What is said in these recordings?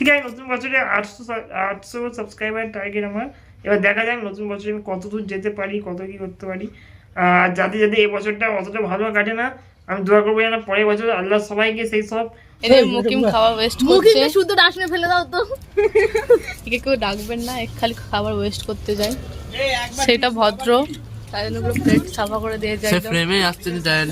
ঠিক আছে, নতুন বছরে 800 সাবস্ক্রাইবার টার্গেট আমার। এবার দেখা যাক নতুন বছরে আমি কত দূর যেতে পারি, কত কি করতে পারি। আর যাতে যাতে এই বছরটা অতটা ভালো কাটে না, আমি দোয়া করবো যেন পরের বছর আল্লাহ সবাইকে সেই সব এদের মুকিম খাবার ওয়েস্ট করছে। শুদ্ধ ডাস্টবিনে ফেলে দাও তো, একে কেউ ডাকবেন না, খালি খাবার ওয়েস্ট করতে যায়, সেটা ভদ্র, তাই জন্য পুরো প্লেট সাফা করে দিয়ে যায়। ফ্রেমে আসতে যায়।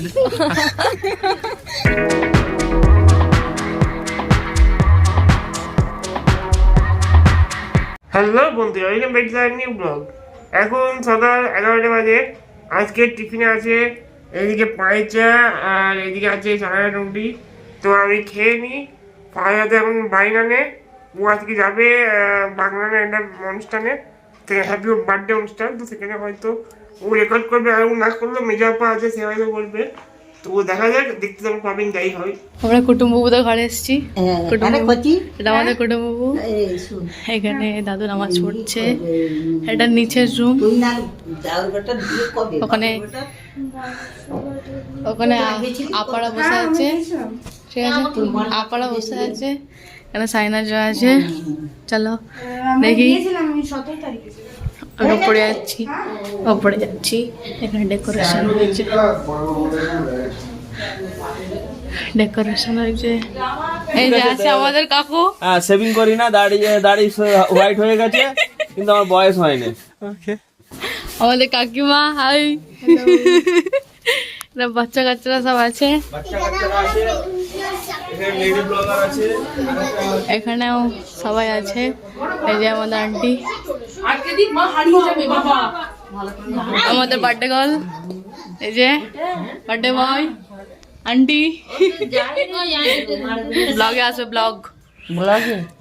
হ্যালো বন্ধুরা, welcome back to new blog. এখন সকাল 11টা বাজে। আজকে টিফিনে আছে এদিকে পায়ের চা আর এদিকে আছে চানা রুটি। তো আমি খেয়ে নিই। ফায়াতে এখন বাইন আনে, ও আজকে যাবে বাংলার একটা অনুষ্ঠানে, হ্যাপি বার্থডে অনুষ্ঠান। তো সেখানে হয়তো ও রেকর্ড করবে, আর ও না করলেও মেজাপা আছে সে হয়তো বলবে। তো দেখা যাক, দেখতে তো পাবেন যাই হয়। আমরা কুটুম্বুদের ঘরে এসেছি। এটা আমাদের কুটুম্বু। এখানে দাদু নামাজ পড়ছে। এটা নিচের রুম। ওখানে ওখানে আপারা বসে আছে, ঠিক আছে, আপারা বসে আছে। এখানে সাইনাজ আছে। চলো দেখি। আমি ওপরে যাচ্ছি। এখানে ডেকোরেশন হয়েছে। এই যে আছে আমাদের কাকু। হ্যাঁ, সেভিং করি না, দাড়ি হোয়াইট হয়ে গেছে, কিন্তু আমার বয়স হয়নি। আমাদের কাকিমা, হাই। বাচ্চা কাচ্চারা সব আছে। এখানেও সবাই আছে। এই যে আমাদের আন্টি, আমাদের বার্থডে গার্ল, এই যে বার্থডে বয় আন্টি। ব্লগে আছে,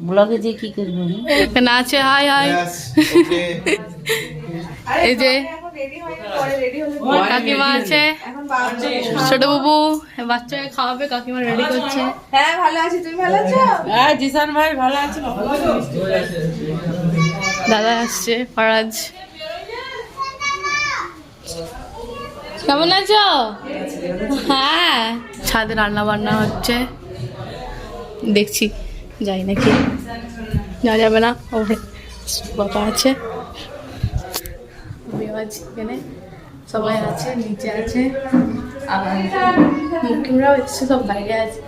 ব্লগে যে কি করবো এখানে আছে। High high. এই যে কাকিমা আছে, ছোট বাবু বাচ্চাকে খাওয়াবে, কাকিমা রেডি করছে। হ্যাঁ ভালো আছি, তুমি ভালো আছো? হ্যাঁ জিসান ভাই ভালো আছে। দাদা আসছে, ফারাজ। কেমন আছো? হ্যাঁ, ছাদে রান্না বান্না হচ্ছে, দেখছি, যাই নাকি, যাওয়া যাবে না, ওপরে বাবা আছে, আমিও আছি, এখানে সবাই আছে, নিচে আছে, আর মুকিমরাও এসছে, সব বাইরে আছে।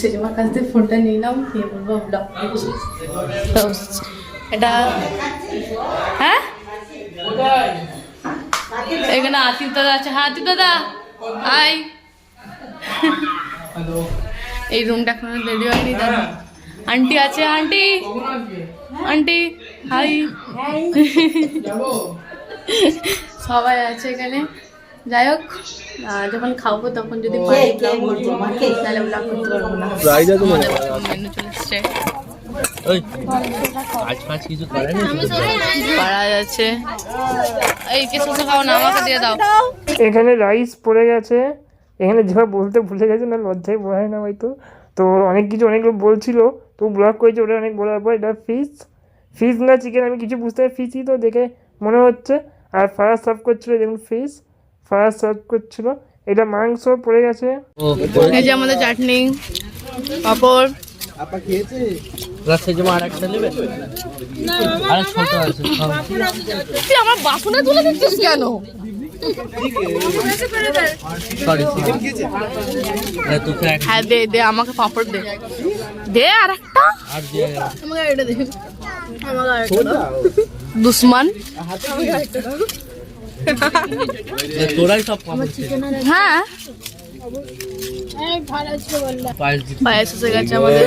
সেজমার কাছ থেকে ফোনটা নিলাম, নিয়ে বলবো ব্লগ করছি। তো এটা হ্যাঁ, এখানে আতিফ দাদা আছে। হ্যাঁ আতিফ দাদা, হাই। এই রুমটা এখন রেডি হয়নি, দাদা। আন্টি আছে, আন্টি হাই। সবাই আছে এখানে। যাই হোক, যখন খাবো তখন যদি পারি তাহলে ব্লগ করতে পারবো না। মেনু চলে এসছে, করা যাচ্ছে। এই কে শসা খাও না, আমাকে দিয়ে দাও। এখানে রাইস পড়ে গেছে, এখানে যেভাবে বলতে ভুলে গেছে না, লজ্জায় বলে না হয়তো। তো অনেক লোক বলছিল, তো ব্লগ করেছে, ওটা অনেক বলার পর এটা ফিশ না চিকেন, আমি কিছু বুঝতে পারি, ফিশই তো দেখে মনে হচ্ছে। আর ফারাজ সার্ভ করছিল, যেমন ফারাজ সার্ভ করছিল। এটা মাংস পড়ে গেছে। এই যে আমাদের চাটনি, পাপড়। আপা খেয়েছে সেজমা আর একটা নেবে? আরে ছোট আছে। তুই আমার বাসনে তুলে দিচ্ছিস কেন? হ্যাঁ দে, আমাকে পাপড় দে, আর একটা আমাকে এটা দে, আমাকে আরেকটা দুশ্মন। তোরাই সব হ্যাঁ, পায়েস এসে গেছে আমাদের।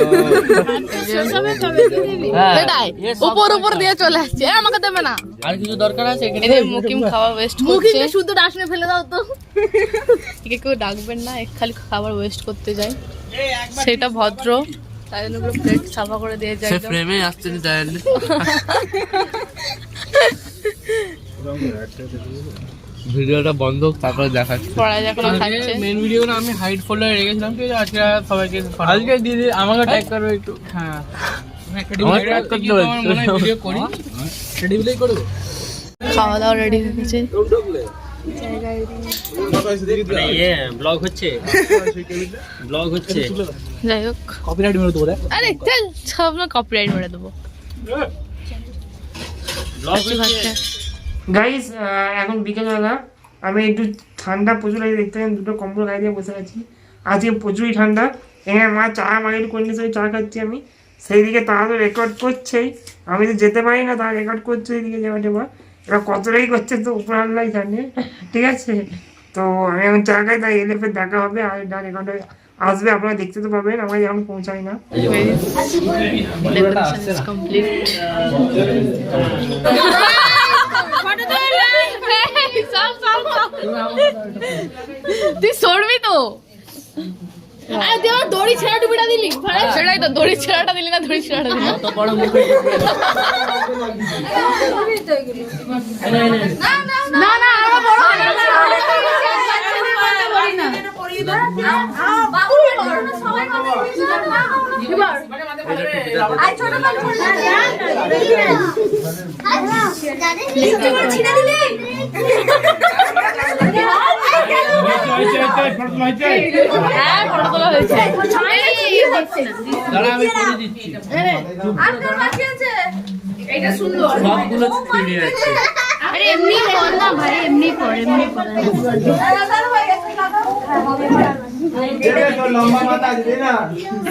উপর দিয়ে চলে আসছে, আমাকে দেবে না। আর কিছু দরকার আছে? মুকিম খাবার ওয়েস্ট করছে, শুধু ডাস্টবিনে ফেলে দাও তো, একে কেউ ডাকবেন না, খালি খাবার ওয়েস্ট করতে যায়, সেটা ভদ্র, তাই জন্য পুরো প্লেট সাফা করে দিয়ে যায়। ফ্রেমে আসতে যায়। ভিডিওটা বন্ধ, তারপরে দেখাচ্ছি। মেন ভিডিওটা আমি হাইড ফোল্ডারে রেখেছিলাম, ঠিক আছে? আজকে সবাইকে আজকে দিদি আমাকে ট্যাগ করবে একটু। হ্যাঁ, খাওয়া দাওয়া রেডি হয়ে গেছে। ব্লগ হচ্ছে ব্লগ হচ্ছে যাই হোক কপিরাইট মেরে দেবো আরে চল সব না কপিরাইট মেরে দেবো ব্লগ হচ্ছে গাইস এখন বিকেলবেলা আমি একটু ঠান্ডা প্রচুর লাগে দেখতে পাচ্ছেন, দুটো কম্বল গায়ে দিয়ে বসে আছি। আজকে প্রচুরই ঠান্ডা। এখানে মা চা মাগের কন্ডিশনে চা খাচ্ছি আমি, সেই দিকে তারা তো রেকর্ড করছেই, আমি তো যেতে পারি না, তারা রেকর্ড করছে এইদিকে যাওয়া যাওয়া। এবার কতটাই করছে তো উপর আল্লাহ জানে, ঠিক আছে। তো আমি এখন চা খাই, তাই এলে ফের দেখা হবে, আর যা রেকর্ড আসবে আপনারা দেখতে তো পাবেন, আমরা যখন পৌঁছাই না। কমপ্লিট তুই সরবি তো, আরে তুই আমার দড়ি ছেঁড়া টুপিটা দিলি, সেটাই তো দড়ি ছেঁড়াটা দিলি না, দড়ি ছেঁড়াটা দিলি তো বড় মুখে না না আরো বড় হ্যাঁ ফটো তোলা হয়েছে দাঁড়া আমি করে দিচ্ছি সবগুলো ছিঁড়ে আছে আরে এমনি কর না ভাই, এমনি কর, এমনি কর।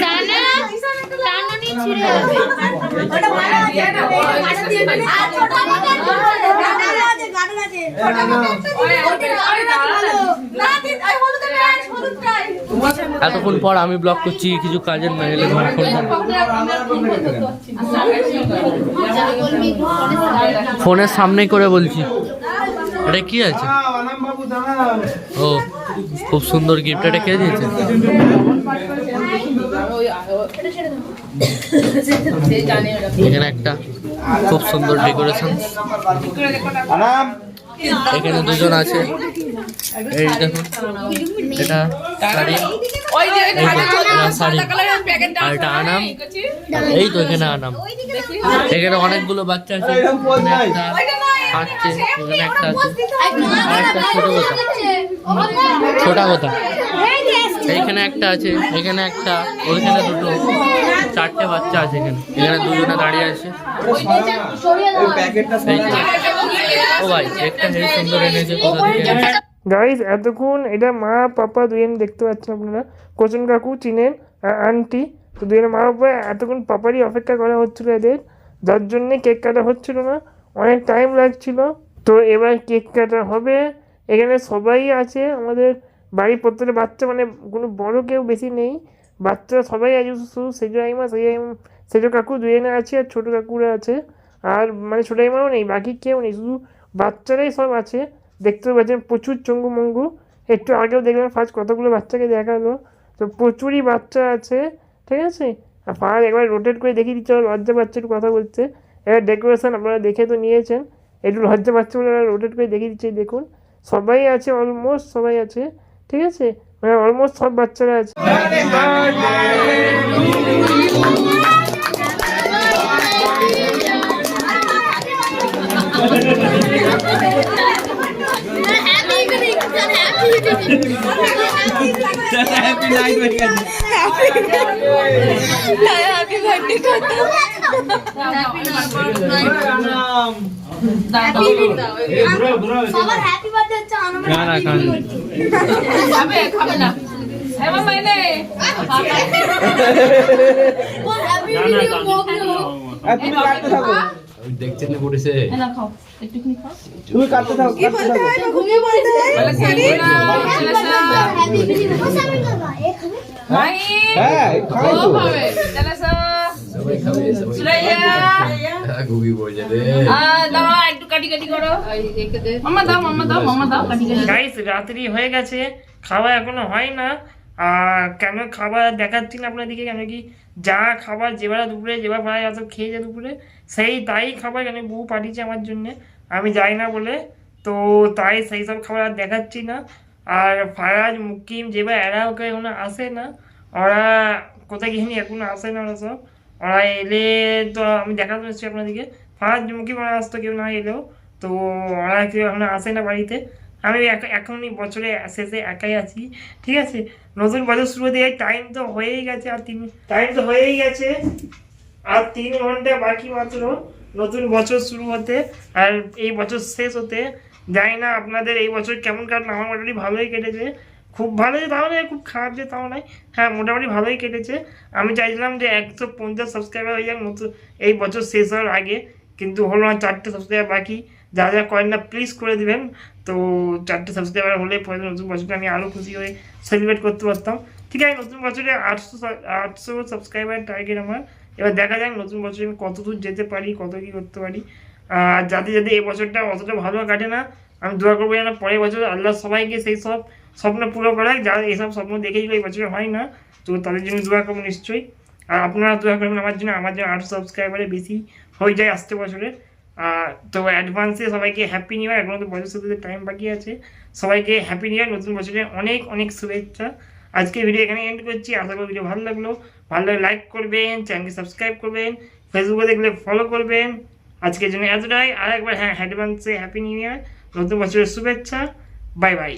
জানা টাননি ছিঁড়ে যাবে। এতক্ষণ পর আমি ব্লগ করছি, কিছু কাজের না এলে ঘর ফোনের সামনে করে বলছি। এটা কি আছে? ও খুব সুন্দর গিফট, এটা কে দিয়েছে? এখানে একটা খুব সুন্দর ডেকোরেশন, এখানে দুজন আছে, এই দেখুন এটা শাড়ি, এটা শাড়ি, আর এটা আনাম, এই তো এখানে আনাম। এখানে অনেকগুলো বাচ্চা আছে, এখানে একটা খাচ্ছে, এখানে একটা আছে, আর একটা ছোটা কথা, এইখানে একটা আছে, এখানে একটা, ওইখানে দুটো, চারটে বাচ্চা আছে এখানে, এখানে দুজনে দাঁড়িয়ে আছে। এই তো। ও ভাই একটা হেভি সুন্দর এনেছে, কোথা থেকে এনেছে? গাইস এতক্ষণ এটা মা পাপা দুজন দেখতে পাচ্ছেন আপনারা, কোচন কাকু চিনেন, আন্টি, তো দুজনে মা পাপা এতক্ষণ পাপারই অপেক্ষা করা হচ্ছিল এদের, যার জন্যে কেক কাটা হচ্ছিল না, অনেক টাইম লাগছিল। তো এবার কেক কাটা হবে, এখানে সবাই আছে, আমাদের বাড়ির প্রত্যেকটা বাচ্চা, মানে কোনো বড় কেউ বেশি নেই, বাচ্চারা সবাই আছে, শুধু সেজো কাকু দুজনে আছে, আর ছোটো কাকুরা আছে, আর মানে ছোটো আইমাও নেই, বাকি কেউ নেই, শুধু বাচ্চারাই সব আছে। দেখতে পাচ্ছেন প্রচুর চঙ্গু মঙ্গু, একটু আগেও দেখলাম ফার্স্ট কতগুলো বাচ্চাকে দেখালো, তো প্রচুরই বাচ্চা আছে, ঠিক আছে। আর ফার্স্ট একবার রোটেট করে দেখিয়ে দিচ্ছে, লজ্জা পাচ্ছে একটু কথা বলতে। এবার ডেকোরেশন আপনারা দেখে তো নিয়েছেন, একটু লজ্জা পাচ্ছে বলে রোটেট করে দেখিয়ে দিচ্ছে, দেখুন সবাই আছে, অলমোস্ট সবাই আছে, ঠিক আছে, মানে অলমোস্ট সব বাচ্চারা আছে। দেখছেন না পড়েছে, তুমি কাটতে থাকো, ঘুমিয়ে পড়েছে। গাইস রাত্রি হয়ে গেছে, খাওয়া এখনো হয় না। আর কেন খাবার দেখাচ্ছি না আপনাদেরকে, কেন কি যা খাবার যেবার দুপুরে যেবার প্রায় এত খেয়েছে দুপুরে, সেই তাই খাবার কেন বউ পাঠিয়েছে আমার জন্যে, আমি যাই না বলে, তো তাই সেই সব খাবার আর দেখাচ্ছি না। আর ফারাজ মুকিম যেবার এরা ওকে এখনো আসে না, ওরা কোথায় গিয়ে এখনো আসে না, ওরা সব ওরা এলে তো আমি দেখাতে পারছি আপনাদেরকে। ফারাজ মুকিম ওরা আসতো কেউ না এলেও, তো ওরা কেউ এখনো আসে না বাড়িতে। আমি এখনই বছরে শেষে একাই আছি, ঠিক আছে। নতুন বছর শুরু দিয়ে টাইম তো হয়েই গেছে, আর 3 ঘন্টা বাকি মাত্র নতুন বছর শুরু হতে আর এই বছর শেষ হতে। জানি না আপনাদের এই বছর কেমন কাটলো, আমার মোটামুটি ভালোই কেটেছে। খুব ভালো যে তাও নয়, খুব খারাপ যে তাও নয়, হ্যাঁ মোটামুটি ভালোই কেটেছে। আমি চাইছিলাম যে 150 সাবস্ক্রাইবার হয়ে যাক নতুন এই বছর শেষ হওয়ার আগে, কিন্তু হলো না, 4টে সাবস্ক্রাইবার বাকি। যা করেন না প্লিজ করে দিবেন। তো 4টে সাবস্ক্রাইবার হলে পরে নতুন বছরটা আমি আরও খুশি হয়ে সেলিব্রেট করতে পারতাম। ঠিক আছে, নতুন বছরে 800 সাবস্ক্রাইবার টার্গেট আমার। এবার দেখা যাক নতুন বছরে আমি কত দূর যেতে পারি, কত কী করতে পারি। আর যাতে এই বছরটা অতটা ভালো কাটে না, আমি দোয়া করবো যেন পরের বছর আল্লাহ সবাইকে সেই সব স্বপ্ন পুরো করায় যারা এইসব স্বপ্ন দেখেছিল এই বছরে হয় না। তো তাদের জন্য দোয়া করবো নিশ্চয়ই। আর আপনারা দোয়া করবেন আমার জন্য 800 সাবস্ক্রাইবারে বেশি হয়ে যায় আসতে বছরে। তো অ্যাডভান্সে সবাইকে হ্যাপি নিউ ইয়ার। এখনো তো বছর সাথে টাইম বাকি আছে। সবাইকে হ্যাপি নিউ ইয়ার, নতুন বছরে অনেক অনেক শুভেচ্ছা। আজকে ভিডিও এখানে এন্ড করছি। আশা করি ভিডিও ভালো লাগলো লাইক করবেন, চ্যানেলকে সাবস্ক্রাইব করবেন, ফেসবুকে দেখলে ফলো করবেন। আজকের জন্য এতটাই। আর একবার হ্যাঁ, অ্যাডভান্সে হ্যাপি নিউ ইয়ার, নতুন বছরের শুভেচ্ছা। Bye bye.